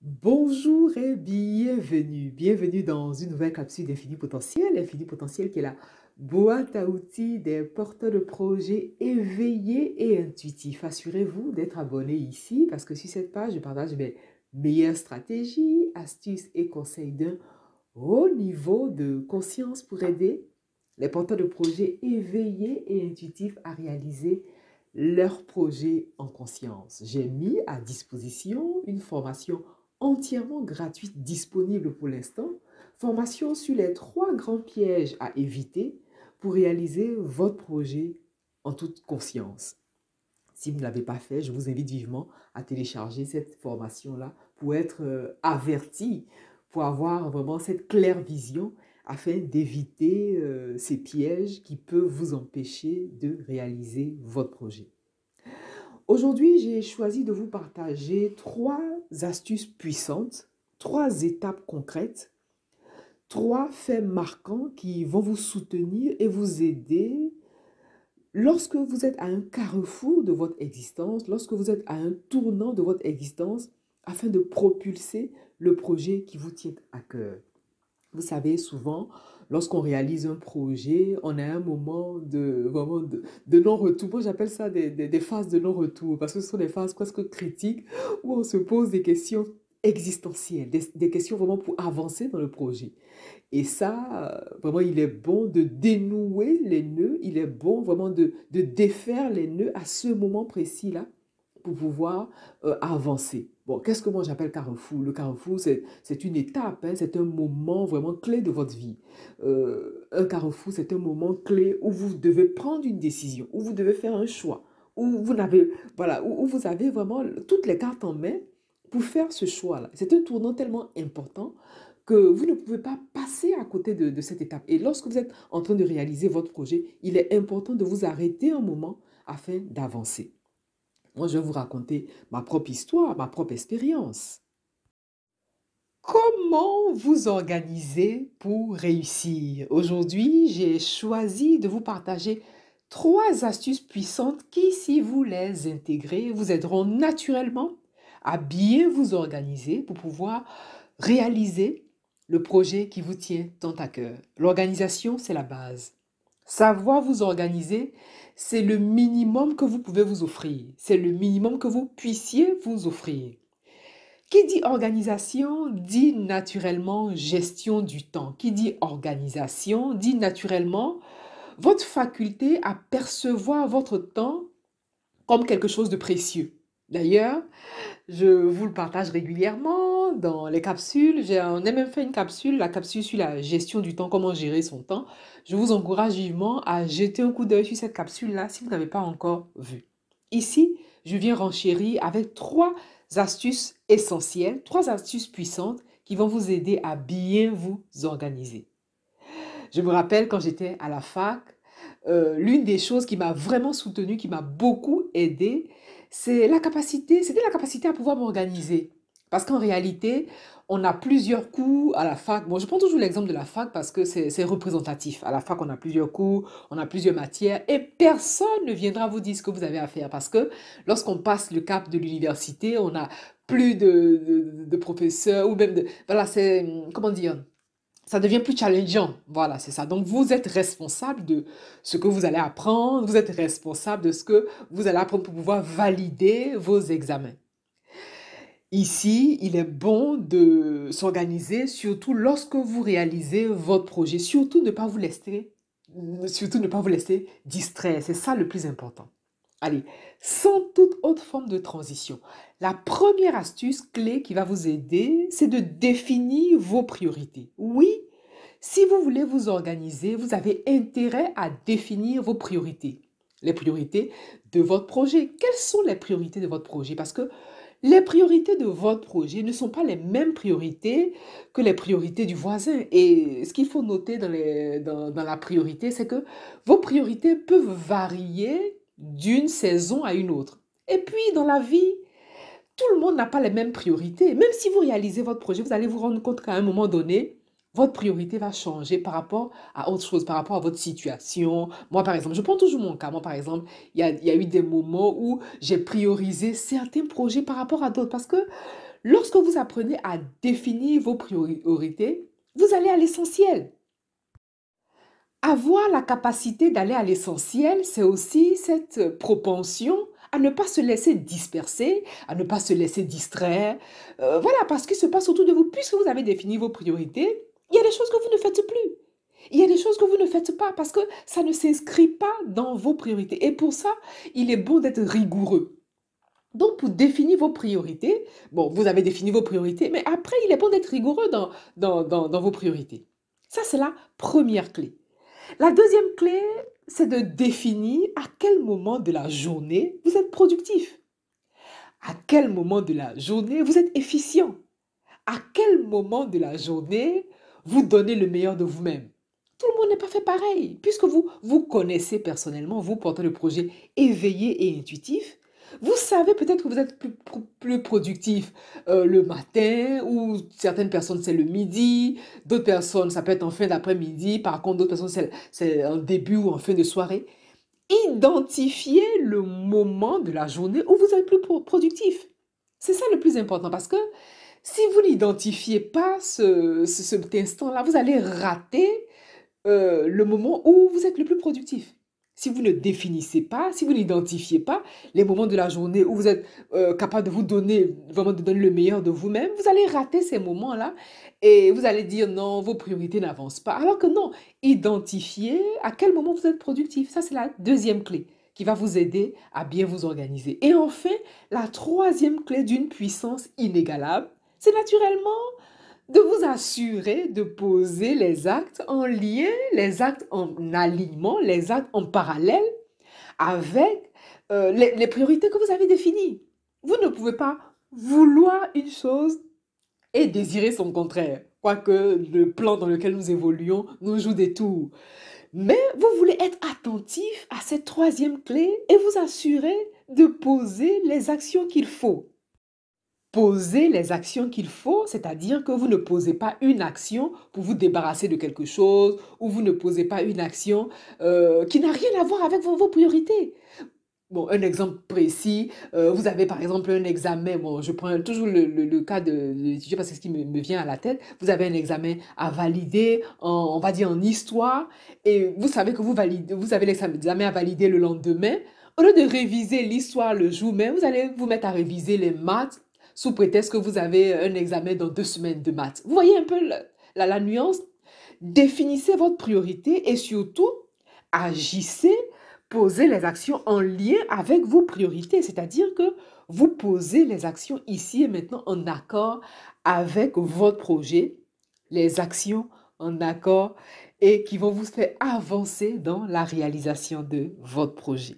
Bonjour et bienvenue. Bienvenue dans une nouvelle capsule d'Infini Potentiel. Infini Potentiel qui est la boîte à outils des porteurs de projets éveillés et intuitifs. Assurez-vous d'être abonné ici parce que sur cette page, je partage mes meilleures stratégies, astuces et conseils d'un haut niveau de conscience pour aider les porteurs de projets éveillés et intuitifs à réaliser leurs projets en conscience. J'ai mis à disposition une formation entièrement gratuite disponible pour l'instant. Formation sur les 3 grands pièges à éviter pour réaliser votre projet en toute conscience. Si vous ne l'avez pas fait, je vous invite vivement à télécharger cette formation-là pour être averti, pour avoir vraiment cette claire vision afin d'éviter ces pièges qui peuvent vous empêcher de réaliser votre projet. Aujourd'hui, j'ai choisi de vous partager 3 astuces puissantes, 3 étapes concrètes, 3 faits marquants qui vont vous soutenir et vous aider lorsque vous êtes à un carrefour de votre existence, lorsque vous êtes à un tournant de votre existence, afin de propulser le projet qui vous tient à cœur. Vous savez, souvent, lorsqu'on réalise un projet, on a un moment de non-retour. Moi, j'appelle ça des phases de non-retour parce que ce sont des phases presque critiques où on se pose des questions existentielles, des questions vraiment pour avancer dans le projet. Et ça, vraiment, il est bon de dénouer les nœuds, il est bon vraiment de défaire les nœuds à ce moment précis-là pour pouvoir avancer. Bon, qu'est-ce que moi j'appelle carrefour? Le carrefour, c'est une étape, hein, c'est un moment vraiment clé de votre vie. Un carrefour, c'est un moment clé où vous devez prendre une décision, où vous devez faire un choix, où vous n'avez, voilà, où vous avez vraiment toutes les cartes en main pour faire ce choix-là. C'est un tournant tellement important que vous ne pouvez pas passer à côté de cette étape. Et lorsque vous êtes en train de réaliser votre projet, il est important de vous arrêter un moment afin d'avancer. Moi, je vais vous raconter ma propre histoire, ma propre expérience. Comment vous organiser pour réussir? Aujourd'hui, j'ai choisi de vous partager 3 astuces puissantes qui, si vous les intégrez, vous aideront naturellement à bien vous organiser pour pouvoir réaliser le projet qui vous tient tant à cœur. L'organisation, c'est la base. Savoir vous organiser, c'est le minimum que vous pouvez vous offrir. C'est le minimum que vous puissiez vous offrir. Qui dit organisation dit naturellement gestion du temps. Qui dit organisation dit naturellement votre faculté à percevoir votre temps comme quelque chose de précieux. D'ailleurs, je vous le partage régulièrement dans les capsules. On a même fait une capsule, la capsule sur la gestion du temps, comment gérer son temps. Je vous encourage vivement à jeter un coup d'œil sur cette capsule-là si vous n'avez pas encore vu. Ici, je viens renchérir avec 3 astuces essentielles, 3 astuces puissantes qui vont vous aider à bien vous organiser. Je me rappelle quand j'étais à la fac, l'une des choses qui m'a vraiment soutenue, qui m'a beaucoup aidée, c'était la capacité à pouvoir m'organiser. Parce qu'en réalité, on a plusieurs cours à la fac. Bon, je prends toujours l'exemple de la fac parce que c'est représentatif. À la fac, on a plusieurs cours, on a plusieurs matières et personne ne viendra vous dire ce que vous avez à faire. Parce que lorsqu'on passe le cap de l'université, on a plus de professeurs ou même de... Voilà, c'est... Comment dire? Ça devient plus challengeant. Voilà, c'est ça. Donc, vous êtes responsable de ce que vous allez apprendre, vous êtes responsable de ce que vous allez apprendre pour pouvoir valider vos examens. Ici, il est bon de s'organiser, surtout lorsque vous réalisez votre projet. Surtout ne pas vous laisser distraire. C'est ça le plus important. Allez, sans toute autre forme de transition, la première astuce clé qui va vous aider, c'est de définir vos priorités. Oui, si vous voulez vous organiser, vous avez intérêt à définir vos priorités. Les priorités de votre projet. Quelles sont les priorités de votre projet? Parce que les priorités de votre projet ne sont pas les mêmes priorités que les priorités du voisin. Et ce qu'il faut noter dans la priorité, c'est que vos priorités peuvent varier d'une saison à une autre. Et puis, dans la vie, tout le monde n'a pas les mêmes priorités. Même si vous réalisez votre projet, vous allez vous rendre compte qu'à un moment donné, votre priorité va changer par rapport à autre chose, par rapport à votre situation. Moi, par exemple, je prends toujours mon cas. Moi, par exemple, il y a eu des moments où j'ai priorisé certains projets par rapport à d'autres parce que Lorsque vous apprenez à définir vos priorités, vous allez à l'essentiel. Avoir la capacité d'aller à l'essentiel, c'est aussi cette propension à ne pas se laisser disperser, à ne pas se laisser distraire. Voilà, parce qu'il se passe autour de vous, puisque vous avez défini vos priorités, il y a des choses que vous ne faites plus. Il y a des choses que vous ne faites pas parce que ça ne s'inscrit pas dans vos priorités. Et pour ça, il est bon d'être rigoureux. Donc, pour définir vos priorités, bon, vous avez défini vos priorités, mais après, il est bon d'être rigoureux dans vos priorités. Ça, c'est la première clé. La deuxième clé, c'est de définir à quel moment de la journée vous êtes productif. À quel moment de la journée vous êtes efficient. À quel moment de la journée vous donnez le meilleur de vous-même. Tout le monde n'est pas fait pareil. Puisque vous connaissez personnellement, vous portez le projet éveillé et intuitif, vous savez peut-être que vous êtes plus productif le matin, ou certaines personnes, c'est le midi, d'autres personnes, ça peut être en fin d'après-midi, par contre, d'autres personnes, c'est en début ou en fin de soirée. Identifiez le moment de la journée où vous êtes plus productif. C'est ça le plus important, parce que si vous n'identifiez pas cet instant-là, vous allez rater le moment où vous êtes le plus productif. Si vous ne définissez pas, si vous n'identifiez pas les moments de la journée où vous êtes capable de vous donner, vraiment de donner le meilleur de vous-même, vous allez rater ces moments-là et vous allez dire non, vos priorités n'avancent pas. Alors que non, identifiez à quel moment vous êtes productif. Ça, c'est la deuxième clé qui va vous aider à bien vous organiser. Et enfin, la troisième clé d'une puissance inégalable, c'est naturellement de vous assurer de poser les actes en lien, les actes en alignement, les actes en parallèle avec les priorités que vous avez définies. Vous ne pouvez pas vouloir une chose et désirer son contraire, quoique le plan dans lequel nous évoluons nous joue des tours. Mais vous voulez être attentif à cette troisième clé et vous assurer de poser les actions qu'il faut. Poser les actions qu'il faut, c'est-à-dire que vous ne posez pas une action pour vous débarrasser de quelque chose, ou vous ne posez pas une action qui n'a rien à voir avec vos priorités. Bon, un exemple précis, vous avez par exemple un examen, bon, je prends toujours le cas de l'étudiant parce que c'est ce qui me vient à la tête. Vous avez un examen à valider, on va dire en histoire, et vous savez que vous avez l'examen à valider le lendemain. Au lieu de réviser l'histoire le jour même, vous allez vous mettre à réviser les maths sous prétexte que vous avez un examen dans 2 semaines de maths. Vous voyez un peu la nuance? Définissez votre priorité et surtout, agissez, posez les actions en lien avec vos priorités. C'est-à-dire que vous posez les actions ici et maintenant en accord avec votre projet, les actions en accord et qui vont vous faire avancer dans la réalisation de votre projet.